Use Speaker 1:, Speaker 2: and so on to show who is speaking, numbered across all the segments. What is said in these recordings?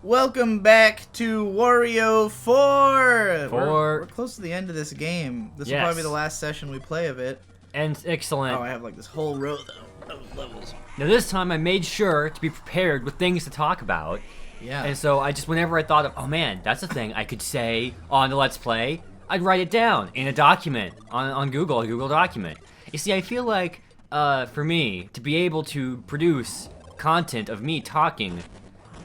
Speaker 1: Welcome back to Wario 4! We're
Speaker 2: 4.
Speaker 1: close to the end of this game. This will
Speaker 2: Yes.
Speaker 1: probably be the last session we play of it.
Speaker 2: And excellent.
Speaker 1: Oh, I have like this whole row though of levels.
Speaker 2: Now this time I made sure to be prepared with things to talk about.
Speaker 1: Yeah.
Speaker 2: And so I just, whenever I thought of, oh man, that's a thing I could say on the Let's Play, I'd write it down in a document on Google, a Google document. You see, I feel like, for me, to be able to produce content of me talking,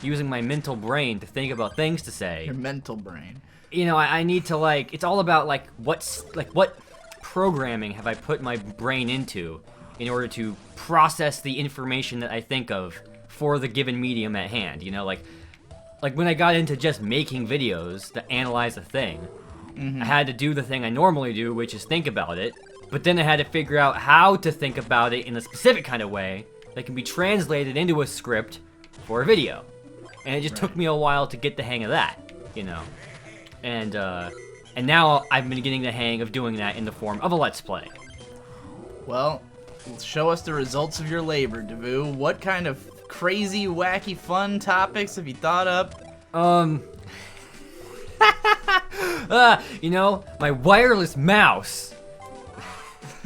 Speaker 2: using my mental brain to think about things to say.
Speaker 1: Your mental brain.
Speaker 2: You know, I need to, like, it's all about, like, what programming have I put my brain into in order to process the information that I think of for the given medium at hand, you know, like when I got into just making videos to analyze a thing, I had to do the thing I normally do, which is think about it, but then I had to figure out how to think about it in a specific kind of way that can be translated into a script for a video. And it just took me a while to get the hang of that, you know. And now I've been getting the hang of doing that in the form of a Let's Play.
Speaker 1: Well, show us the results of your labor, Davoo. What kind of crazy, wacky, fun topics have you thought up?
Speaker 2: You know, my wireless mouse.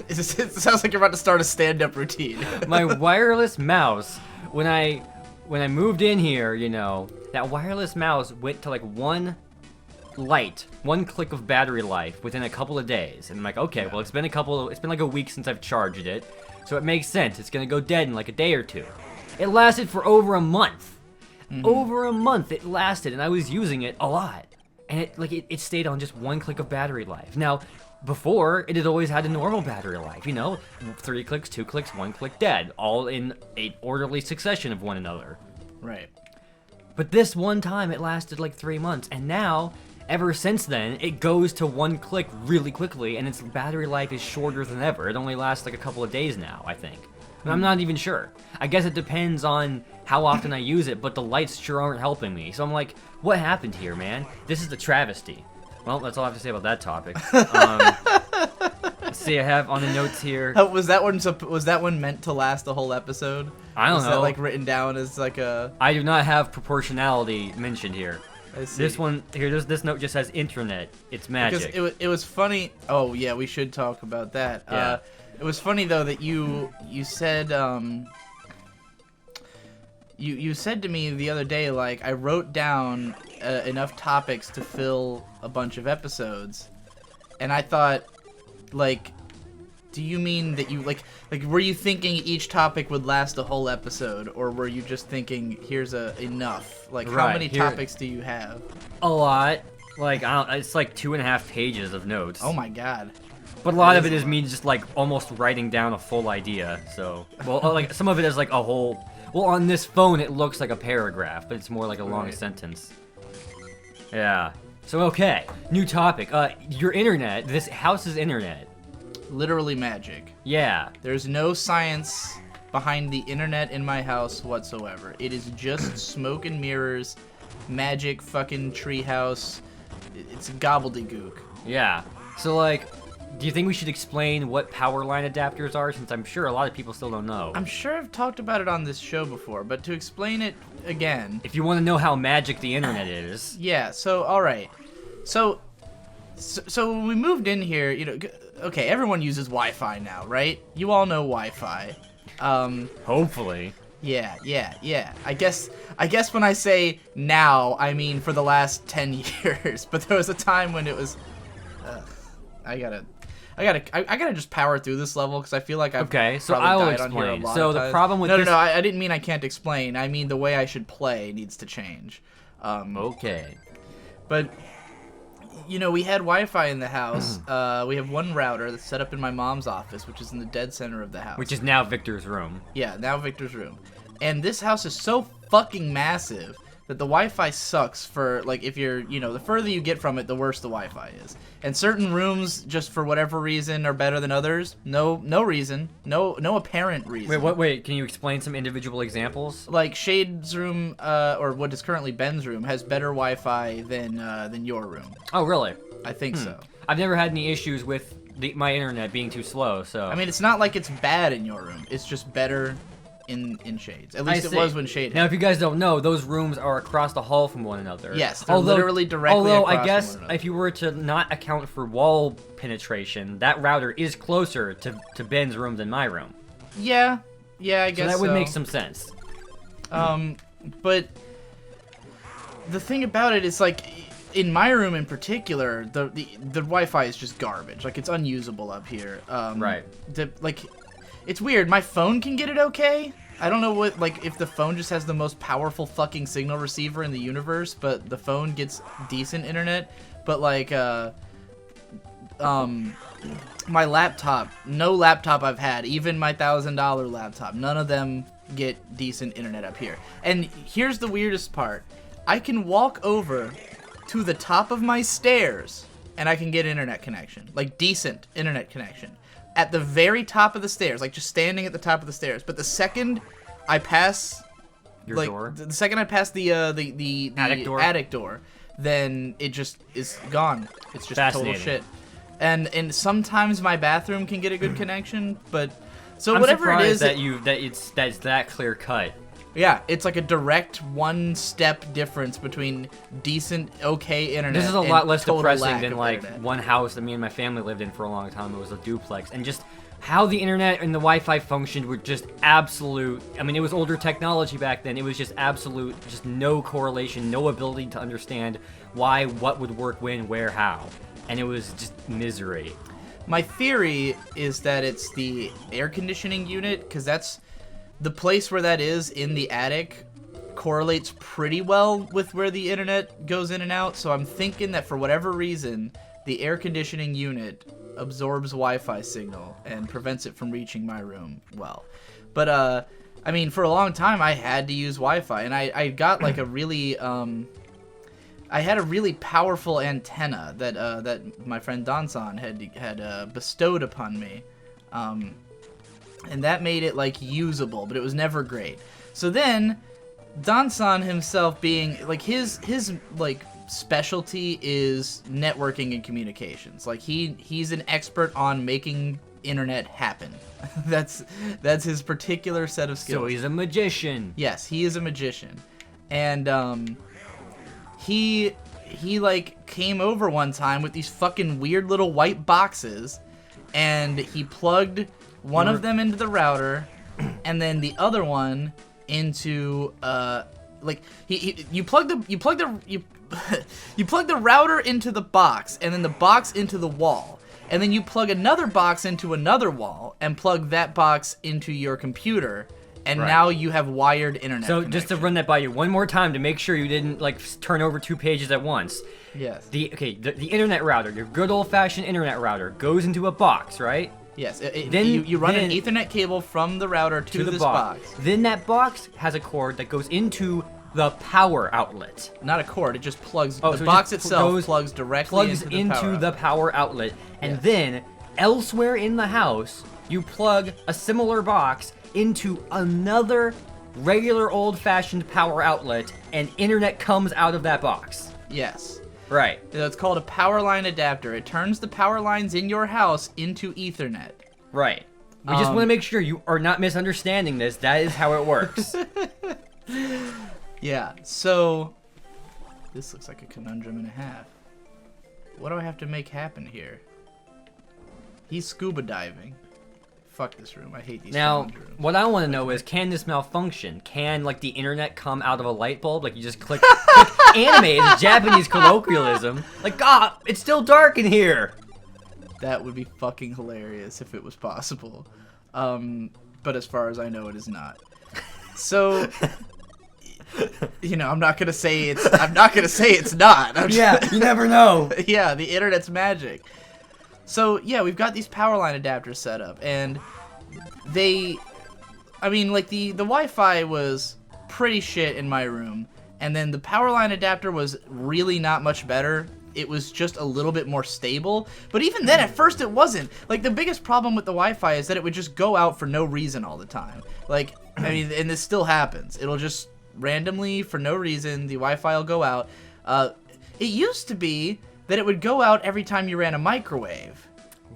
Speaker 1: It sounds like you're about to start a stand-up routine.
Speaker 2: My wireless mouse, when I moved in here, you know, that wireless mouse went to like one click of battery life within a couple of days. And I'm like, okay, well, it's been like a week since I've charged it, so it makes sense. It's gonna go dead in like a day or two. It lasted for over a month. Over a month it lasted, and I was using it a lot. And it stayed on just one click of battery life. Now, before, it had always had a normal battery life, you know? 3 clicks, 2 clicks, 1 click dead, all in a orderly succession of one another.
Speaker 1: Right.
Speaker 2: But this one time, it lasted like 3 months, and now, ever since then, it goes to 1 click really quickly, and its battery life is shorter than ever. It only lasts like a couple of days now, I think. And I'm not even sure. I guess it depends on how often I use it, but the lights sure aren't helping me. So I'm like, what happened here, man? This is a travesty. Well, that's all I have to say about that topic. Let's see, I have on the notes here.
Speaker 1: Was that one meant to last the whole episode?
Speaker 2: I don't know.
Speaker 1: Was that like written down as like a?
Speaker 2: I do not have proportionality mentioned here.
Speaker 1: I see.
Speaker 2: This one here, this note just says internet. It's magic.
Speaker 1: Because it was funny. Oh yeah, we should talk about that.
Speaker 2: Yeah.
Speaker 1: It was funny though that you said you said to me the other day, like, I wrote down enough topics to fill a bunch of episodes, and I thought, like, do you mean that you like were you thinking each topic would last a whole episode, or were you just thinking here's enough? Like, how many topics do you have?
Speaker 2: A lot. Like, it's like 2.5 pages of notes.
Speaker 1: Oh my god.
Speaker 2: But a lot of it is me just like almost writing down a full idea. So, well, like some of it is like a whole. Well, on this phone it looks like a paragraph, but it's more like a long sentence. Yeah. So okay, new topic. Your internet. This house's internet.
Speaker 1: Literally magic.
Speaker 2: Yeah.
Speaker 1: There's no science behind the internet in my house whatsoever. It is just smoke and mirrors, magic, fucking treehouse. It's gobbledygook.
Speaker 2: Yeah. So like, do you think we should explain what power line adapters are, since I'm sure a lot of people still don't know?
Speaker 1: I'm sure I've talked about it on this show before, but to explain it again.
Speaker 2: If you want to know how magic the internet is.
Speaker 1: Yeah, so, alright. So when we moved in here, you know, okay, everyone uses Wi-Fi now, right? You all know Wi-Fi.
Speaker 2: Hopefully.
Speaker 1: Yeah. I guess when I say now, I mean for the last 10 years. But there was a time when it was... I gotta just power through this level because I feel like I've
Speaker 2: so
Speaker 1: probably
Speaker 2: I'll
Speaker 1: died on here a
Speaker 2: explain.
Speaker 1: lot
Speaker 2: So
Speaker 1: of
Speaker 2: the
Speaker 1: times.
Speaker 2: problem with
Speaker 1: No, I didn't mean I can't explain. I mean the way I should play needs to change.
Speaker 2: Okay.
Speaker 1: But you know, we had Wi-Fi in the house. We have one router that's set up in my mom's office, which is in the dead center of the house.
Speaker 2: Which is now Victor's room.
Speaker 1: Yeah, now Victor's room. And this house is so fucking massive that the Wi-Fi sucks for, like, if you're, you know, the further you get from it, the worse the Wi-Fi is. And certain rooms, just for whatever reason, are better than others. No reason. No apparent reason.
Speaker 2: Wait, can you explain some individual examples?
Speaker 1: Like, Shade's room, or what is currently Ben's room, has better Wi-Fi than your room.
Speaker 2: Oh, really?
Speaker 1: I think so.
Speaker 2: I've never had any issues with my internet being too slow, so...
Speaker 1: I mean, it's not like it's bad in your room. It's just better in Shades. At least
Speaker 2: I
Speaker 1: it
Speaker 2: see.
Speaker 1: was when Shade
Speaker 2: Now,
Speaker 1: hit.
Speaker 2: if you guys don't know, those rooms are across the hall from one another.
Speaker 1: Yes, they're literally directly
Speaker 2: Although
Speaker 1: across
Speaker 2: I guess
Speaker 1: from one another.
Speaker 2: if you were to not account for wall penetration, that router is closer to Ben's room than my room.
Speaker 1: Yeah, I
Speaker 2: So
Speaker 1: guess
Speaker 2: that would make some sense.
Speaker 1: But the thing about it is, like, in my room in particular, the Wi-Fi is just garbage. Like, it's unusable up here.
Speaker 2: Right.
Speaker 1: It's weird. My phone can get it okay. I don't know what, like, if the phone just has the most powerful fucking signal receiver in the universe, but the phone gets decent internet. But, like, my laptop, no laptop I've had, even my $1,000 laptop, none of them get decent internet up here. And here's the weirdest part. I can walk over to the top of my stairs and I can get internet connection, like decent internet connection. At the very top of the stairs, like just standing at the top of the stairs. But the second I pass
Speaker 2: Your door?
Speaker 1: the second I pass the attic door, then it just is gone. It's just total shit. And sometimes my bathroom can get a good connection, but so
Speaker 2: I'm
Speaker 1: whatever it is
Speaker 2: surprised that it's that clear cut.
Speaker 1: yeah, it's like a direct one-step difference between decent, okay internet.
Speaker 2: This is a
Speaker 1: and
Speaker 2: lot less
Speaker 1: total
Speaker 2: depressing
Speaker 1: lack
Speaker 2: than
Speaker 1: of
Speaker 2: like
Speaker 1: internet.
Speaker 2: one house that me and my family lived in for a long time. It was a duplex, and just how the internet and the Wi-Fi functioned were just absolute. I mean, it was older technology back then. It was just absolute, just no correlation, no ability to understand why, what would work when, where, how, and it was just misery.
Speaker 1: My theory is that it's the air conditioning unit, because that's the place where that is in the attic correlates pretty well with where the internet goes in and out. So I'm thinking that for whatever reason, the air conditioning unit absorbs Wi-Fi signal and prevents it from reaching my room well. But I mean, for a long time I had to use Wi-Fi, and I got like a really I had a really powerful antenna that that my friend Dansan had bestowed upon me, and that made it like usable, but it was never great. So then Dansan himself, being like his like specialty is networking and communications. Like he's an expert on making internet happen. that's his particular set of skills.
Speaker 2: So he's a magician.
Speaker 1: Yes, he is a magician. And he like came over one time with these fucking weird little white boxes, and he plugged one of them into the router and then the other one into like you plug the router into the box, and then the box into the wall, and then you plug another box into another wall and plug that box into your computer, and now you have wired internet connection.
Speaker 2: Just to run that by you one more time to make sure you didn't like turn over 2 pages at once.
Speaker 1: Yes.
Speaker 2: The internet router, your good old-fashioned internet router, goes into a box, right?
Speaker 1: Yes. Then you run an Ethernet cable from the router to this box.
Speaker 2: Then that box has a cord that goes into the power outlet.
Speaker 1: Not a cord, it just plugs.
Speaker 2: Oh,
Speaker 1: the
Speaker 2: so it
Speaker 1: box
Speaker 2: just
Speaker 1: itself plugs directly
Speaker 2: into the power outlet. And
Speaker 1: Yes.
Speaker 2: then elsewhere in the house, you plug a similar box into another regular old-fashioned power outlet, and internet comes out of that box.
Speaker 1: Yes.
Speaker 2: Right.
Speaker 1: It's called a power line adapter. It turns the power lines in your house into Ethernet.
Speaker 2: Right. We just want to make sure you are not misunderstanding this. That is how it works.
Speaker 1: Yeah, so this looks like a conundrum and a half. What do I have to make happen here? He's scuba diving. Fuck this room. I hate these
Speaker 2: Now,
Speaker 1: challenge rooms.
Speaker 2: what I want to know is, can this malfunction? Can, like, the internet come out of a light bulb? Like, you just click anime is a Japanese colloquialism. Like, God, it's still dark in here.
Speaker 1: That would be fucking hilarious if it was possible. But as far as I know, it is not. So, you know, I'm not gonna say it's not.
Speaker 2: Yeah, you never know.
Speaker 1: Yeah, the internet's magic. So, yeah, we've got these power line adapters set up, and the Wi-Fi was pretty shit in my room, and then the power line adapter was really not much better. It was just a little bit more stable, but even then, at first, it wasn't. Like, the biggest problem with the Wi-Fi is that it would just go out for no reason all the time. Like, I mean, and this still happens. It'll just randomly, for no reason, the Wi-Fi will go out. It used to be that it would go out every time you ran a microwave.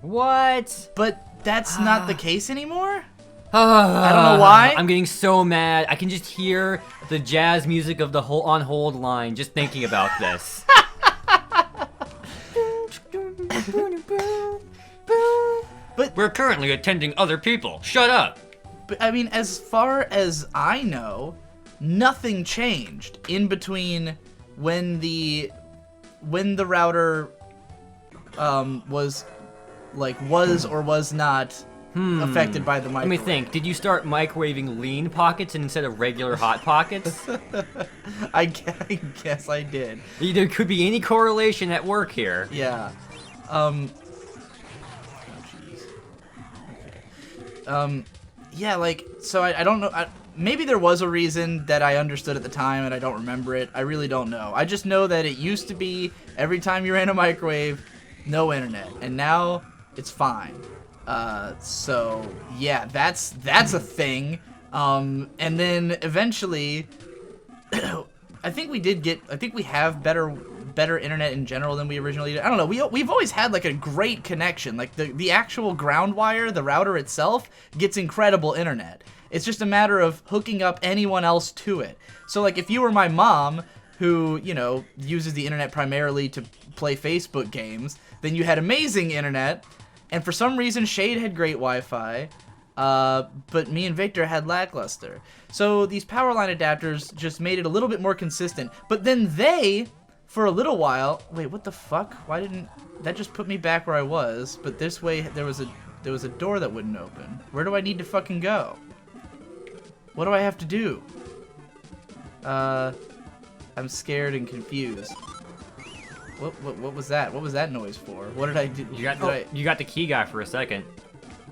Speaker 2: What?
Speaker 1: But that's not the case anymore? I don't know why.
Speaker 2: I'm getting so mad. I can just hear the jazz music of the on hold line just thinking about this.
Speaker 1: But
Speaker 2: we're currently attending other people. Shut up.
Speaker 1: But I mean, as far as I know, nothing changed in between when the router was or was not affected by the microwave.
Speaker 2: Let me think. Did you start microwaving lean pockets instead of regular hot pockets?
Speaker 1: I guess I did.
Speaker 2: There could be any correlation at work here.
Speaker 1: Yeah. Oh, jeez. Okay. Yeah, like, so I don't know. Maybe there was a reason that I understood at the time and I don't remember it. I really don't know. I just know that it used to be every time you ran a microwave, no internet, and now it's fine. So yeah, that's a thing. And then eventually, I think we have better internet in general than we originally did. I don't know. We've always had like a great connection. Like the actual ground wire, the router itself gets incredible internet. It's just a matter of hooking up anyone else to it. So like if you were my mom, who, you know, uses the internet primarily to play Facebook games, then you had amazing internet, and for some reason Shade had great Wi-Fi, but me and Victor had lackluster. So these power line adapters just made it a little bit more consistent. But then they, for a little while, wait, what the fuck? Why didn't that just put me back where I was? But this way there was a door that wouldn't open. Where do I need to fucking go? What do I have to do? I'm scared and confused. What was that? What was that noise for? What did I do?
Speaker 2: You got the key guy for a second.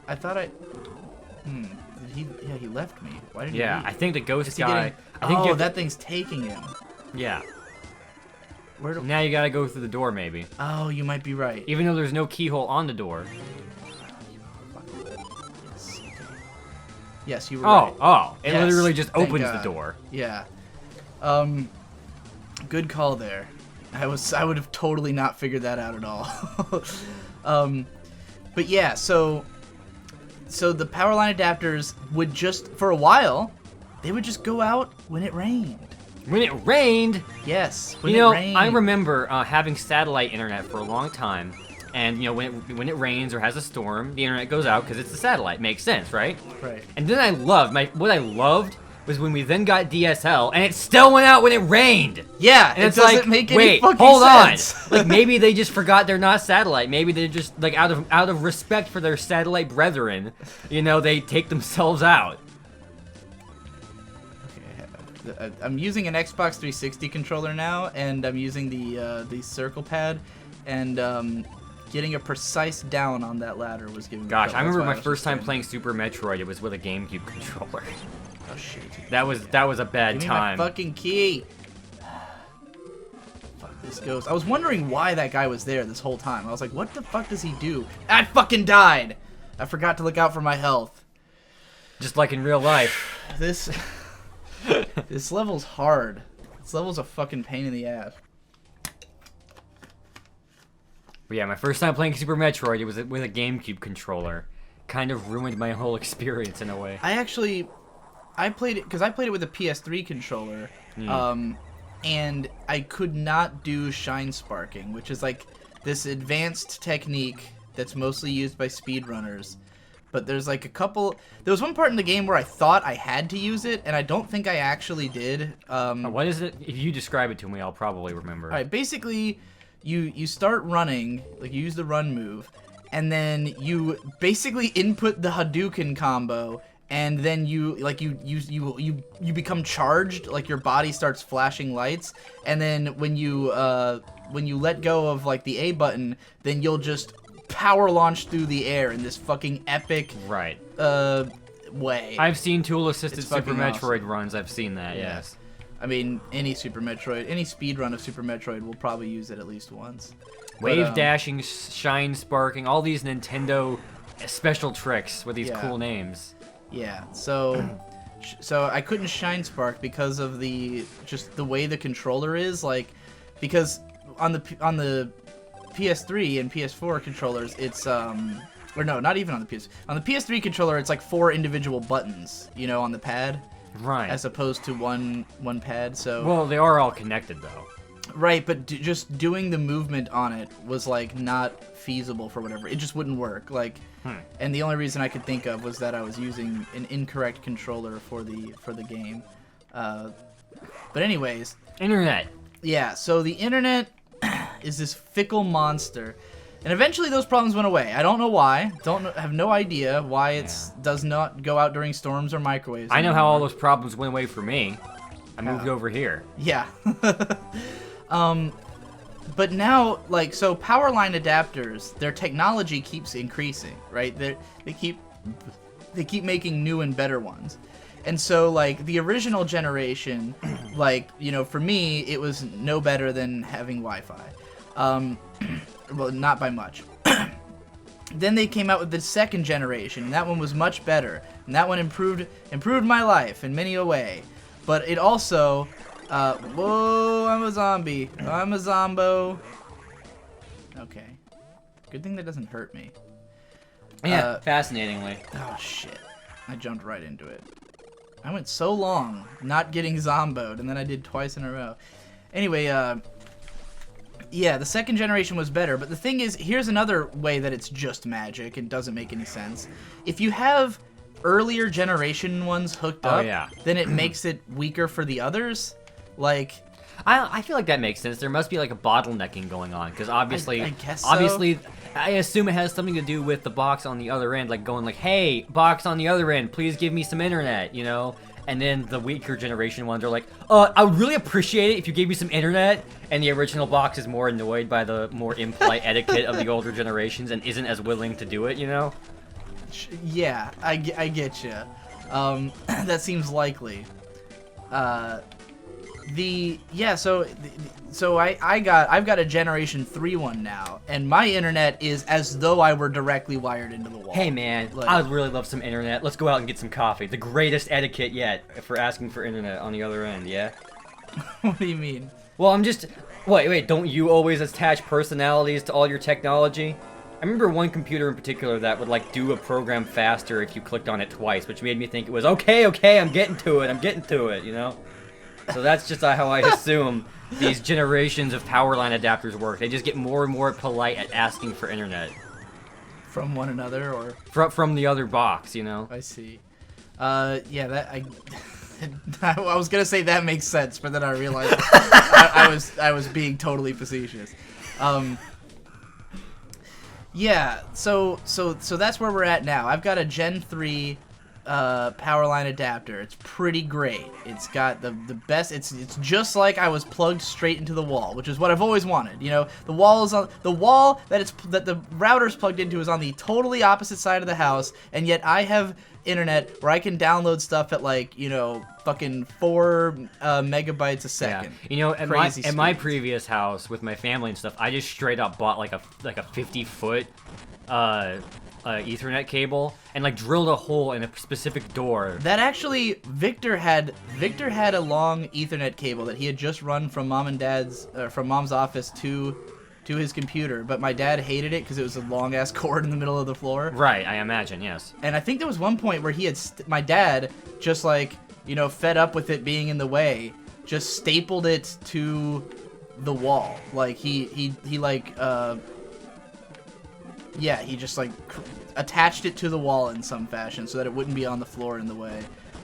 Speaker 1: I thought I... he left me. Why did he leave?
Speaker 2: I think the ghost guy...
Speaker 1: that thing's taking him.
Speaker 2: Yeah. Now you gotta go through the door, maybe.
Speaker 1: Oh, you might be right.
Speaker 2: Even though there's no keyhole on the door.
Speaker 1: Yes, you were right.
Speaker 2: It
Speaker 1: Yes,
Speaker 2: literally just
Speaker 1: thank
Speaker 2: opens
Speaker 1: God.
Speaker 2: the door.
Speaker 1: Yeah. Good call there. I would have totally not figured that out at all. But yeah, so the power line adapters would just, for a while, they would just go out when it rained.
Speaker 2: When it rained?
Speaker 1: Yes,
Speaker 2: when it rained. I remember having satellite internet for a long time. And, you know, when it rains or has a storm, the internet goes out because it's the satellite. Makes sense, right?
Speaker 1: Right.
Speaker 2: And then what I loved was when we then got DSL, and it still went out when it rained.
Speaker 1: Yeah,
Speaker 2: and
Speaker 1: it
Speaker 2: it's
Speaker 1: doesn't
Speaker 2: like,
Speaker 1: make any
Speaker 2: wait,
Speaker 1: fucking
Speaker 2: hold
Speaker 1: sense.
Speaker 2: on. Like maybe they just forgot they're not satellite. Maybe they're just like out of respect for their satellite brethren, you know, they take themselves out.
Speaker 1: Okay, I'm using an Xbox 360 controller now, and I'm using the circle pad, and getting a precise down on that ladder was giving me
Speaker 2: Gosh,
Speaker 1: trouble.
Speaker 2: I remember
Speaker 1: That's why
Speaker 2: my first time
Speaker 1: just
Speaker 2: playing Super Metroid, it was with a GameCube controller.
Speaker 1: Oh shit.
Speaker 2: That was a bad
Speaker 1: Give me
Speaker 2: time.
Speaker 1: my fucking key. Fuck this ghost. I was wondering why that guy was there this whole time. I was like, what the fuck does he do? I fucking died. I forgot to look out for my health.
Speaker 2: Just like in real life.
Speaker 1: This level's hard. This level's a fucking pain in the ass.
Speaker 2: But yeah, my first time playing Super Metroid, it was with a GameCube controller. Kind of ruined my whole experience in a way.
Speaker 1: I played it because I played it with a PS3 controller, and I could not do shine sparking, which is like this advanced technique that's mostly used by speedrunners. But there's like there was one part in the game where I thought I had to use it, and I don't think I actually did.
Speaker 2: What is it? If you describe it to me, I'll probably remember.
Speaker 1: All right, basically, you start running, like you use the run move, and then you basically input the Hadouken combo, and then you become charged, like your body starts flashing lights, and then when you let go of like the A button, then you'll just power launch through the air in this fucking epic way.
Speaker 2: I've seen tool-assisted Super Metroid
Speaker 1: awesome.
Speaker 2: runs. I've seen that.
Speaker 1: Yeah.
Speaker 2: Yes.
Speaker 1: I mean, any Super Metroid, any speed run of Super Metroid will probably use it at least once.
Speaker 2: Wave dashing, shine sparking, all these Nintendo special tricks with these cool names.
Speaker 1: Yeah. So I couldn't shine spark because of just the way the controller is, like, because on the PS3 and PS4 controllers, it's Or no, not even on the PS. On the PS3 controller, it's like 4 individual buttons, you know, on the pad,
Speaker 2: Right.
Speaker 1: as opposed to one pad. So
Speaker 2: Well, they are all connected though.
Speaker 1: right, but just doing the movement on it was like not feasible for whatever. It just wouldn't work. Like, and the only reason I could think of was that I was using an incorrect controller for the game. But anyways,
Speaker 2: Internet.
Speaker 1: yeah. So the internet is this fickle monster. And eventually those problems went away. I don't know why. Have no idea why it does not go out during storms or microwaves.
Speaker 2: I know how all those problems went away for me. I moved over here.
Speaker 1: Yeah. But now, like, so power line adapters, their technology keeps increasing, right? They keep making new and better ones. And so, like, the original generation, like, you know, for me, it was no better than having Wi-Fi. Well, not by much. Then they came out with the second generation, and that one was much better. And that one improved my life in many a way. But it also, whoa, I'm a zombie. I'm a zombo. Okay. Good thing that doesn't hurt me.
Speaker 2: Yeah, fascinatingly.
Speaker 1: Oh, shit. I jumped right into it. I went so long not getting zomboed, and then I did twice in a row. Anyway, yeah, the second generation was better, but the thing is, here's another way that it's just magic and doesn't make any sense. If you have earlier generation ones hooked up, then it makes it weaker for the others. Like,
Speaker 2: I feel like that makes sense. There must be like a bottlenecking going on, because obviously,
Speaker 1: I guess so.
Speaker 2: obviously, I assume it has something to do with the box on the other end, like going like, hey, box on the other end, please give me some internet, you know? And then the weaker generation ones are like, I would really appreciate it if you gave me some internet. And the original box is more annoyed by the more impolite etiquette of the older generations and isn't as willing to do it, you know?
Speaker 1: Yeah, I get you. That seems likely. So I've got a Generation 3 one now, and my internet is as though I were directly wired into the wall.
Speaker 2: Hey man,
Speaker 1: like,
Speaker 2: I would really love some internet. Let's go out and get some coffee. The greatest etiquette yet for asking for internet on the other end, yeah?
Speaker 1: What do you mean?
Speaker 2: Well, I'm just... Wait, don't you always attach personalities to all your technology? I remember one computer in particular that would, like, do a program faster if you clicked on it twice, which made me think it was, okay, I'm getting to it, you know? So that's just how I assume these generations of power line adapters work. They just get more and more polite at asking for internet.
Speaker 1: From one another, or?
Speaker 2: From the other box, you know?
Speaker 1: I see. Yeah, that, I was gonna say that makes sense, but then I realized I was being totally facetious. Yeah, so that's where we're at now. I've got a Gen 3 power line adapter. It's pretty great. It's got the best. It's just like I was plugged straight into the wall, which is what I've always wanted. You know, the wall that the router's plugged into is on the totally opposite side of the house, and yet I have internet where I can download stuff at, like, you know, fucking 4 megabytes a second.
Speaker 2: Yeah. You know, at my previous house with my family and stuff, I just straight up bought like a 50-foot Ethernet cable and like drilled a hole in a specific door.
Speaker 1: That actually, Victor had a long Ethernet cable that he had just run from mom's office to his computer, but my dad hated it because it was a long ass cord in the middle of the floor.
Speaker 2: Right, I imagine, yes.
Speaker 1: And I think there was one point where he had my dad just, like, you know, fed up with it being in the way, just stapled it to the wall. Like he just like attached it to the wall in some fashion so that it wouldn't be on the floor in the way.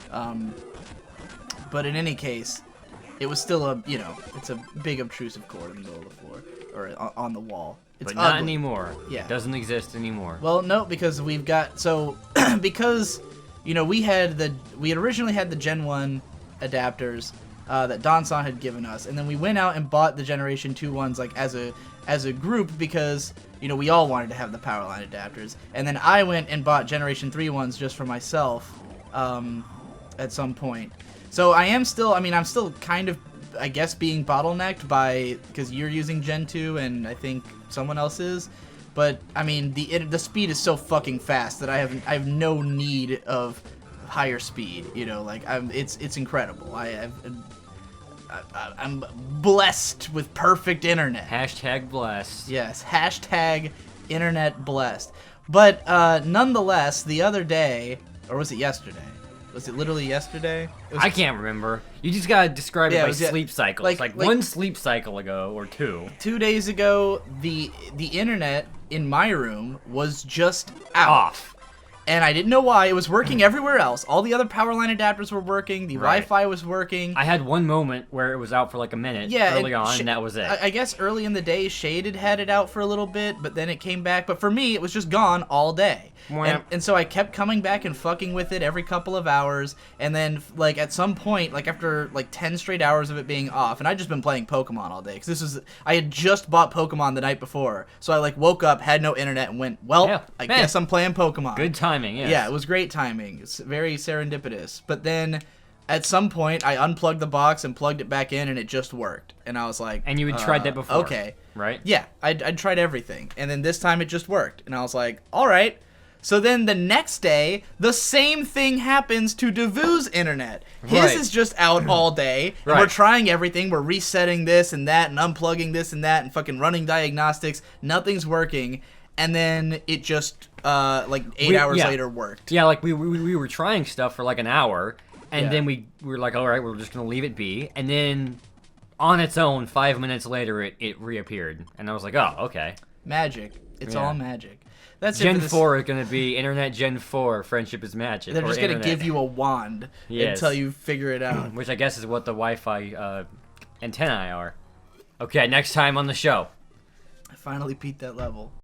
Speaker 1: But in any case, it was still it's a big obtrusive cord in the middle of the floor, or on the wall. It's
Speaker 2: but not
Speaker 1: ugly.
Speaker 2: anymore.
Speaker 1: Yeah.
Speaker 2: It doesn't exist anymore.
Speaker 1: Well, no, because we've got, because, you know, we had originally had the Gen 1 adapters that Donson had given us, and then we went out and bought the Generation 2 ones, like, as a group, because, you know, we all wanted to have the power line adapters. And then I went and bought Generation 3 ones just for myself at some point. So I'm still kind of, I guess, being bottlenecked because you're using Gen 2 and I think someone else is. But I mean, the speed is so fucking fast that I have no need of higher speed. You know, like it's incredible. I'm blessed with perfect internet.
Speaker 2: Hashtag blessed.
Speaker 1: Yes, hashtag internet blessed. But nonetheless, the other day, or was it yesterday? Was it literally yesterday? It was,
Speaker 2: I can't remember. You just gotta describe
Speaker 1: Yeah,
Speaker 2: it
Speaker 1: it
Speaker 2: by
Speaker 1: was,
Speaker 2: sleep cycles. Like one sleep cycle ago or two.
Speaker 1: 2 days ago, the internet in my room was just out.
Speaker 2: Off.
Speaker 1: And I didn't know why. It was working everywhere else. All the other power line adapters were working. The
Speaker 2: Right.
Speaker 1: Wi-Fi was working.
Speaker 2: I had one moment where it was out for like a minute early on, and that was it.
Speaker 1: I guess early in the day, Shaded had it out for a little bit, but then it came back. But for me, it was just gone all day. And so I kept coming back and fucking with it every couple of hours. And then, like, at some point, like, after, like, 10 straight hours of it being off, and I'd just been playing Pokemon all day. Because I had just bought Pokemon the night before. So I, like, woke up, had no internet, and went, well,
Speaker 2: Yeah,
Speaker 1: I
Speaker 2: man.
Speaker 1: guess I'm playing Pokemon.
Speaker 2: Good timing, yes.
Speaker 1: Yeah, it was great timing. It's very serendipitous. But then, at some point, I unplugged the box and plugged it back in, and it just worked. And I was like,
Speaker 2: And you had tried that before.
Speaker 1: Okay.
Speaker 2: Right?
Speaker 1: Yeah, I'd tried everything. And then this time it just worked. And I was like, all right. So then the next day, the same thing happens to Davoo's internet. His
Speaker 2: Right.
Speaker 1: is just out all day. And
Speaker 2: Right.
Speaker 1: we're trying everything. We're resetting this and that and unplugging this and that and fucking running diagnostics. Nothing's working. And then it just, like, 8 hours
Speaker 2: yeah.
Speaker 1: later worked.
Speaker 2: Yeah, like we were trying stuff for like an hour, and
Speaker 1: Yeah.
Speaker 2: then we were like, all right, we're just gonna leave it be, and then on its own, 5 minutes later, it reappeared, and I was like, oh, okay.
Speaker 1: Magic. It's
Speaker 2: Yeah.
Speaker 1: all magic. That's it
Speaker 2: Gen
Speaker 1: for this.
Speaker 2: 4 is gonna be Internet Gen 4. Friendship is magic.
Speaker 1: They're
Speaker 2: or
Speaker 1: just gonna
Speaker 2: internet,
Speaker 1: give you a wand
Speaker 2: Yes.
Speaker 1: until you figure it out.
Speaker 2: which I guess is what the Wi-Fi antennae are. Okay, next time on the show.
Speaker 1: I finally beat that level.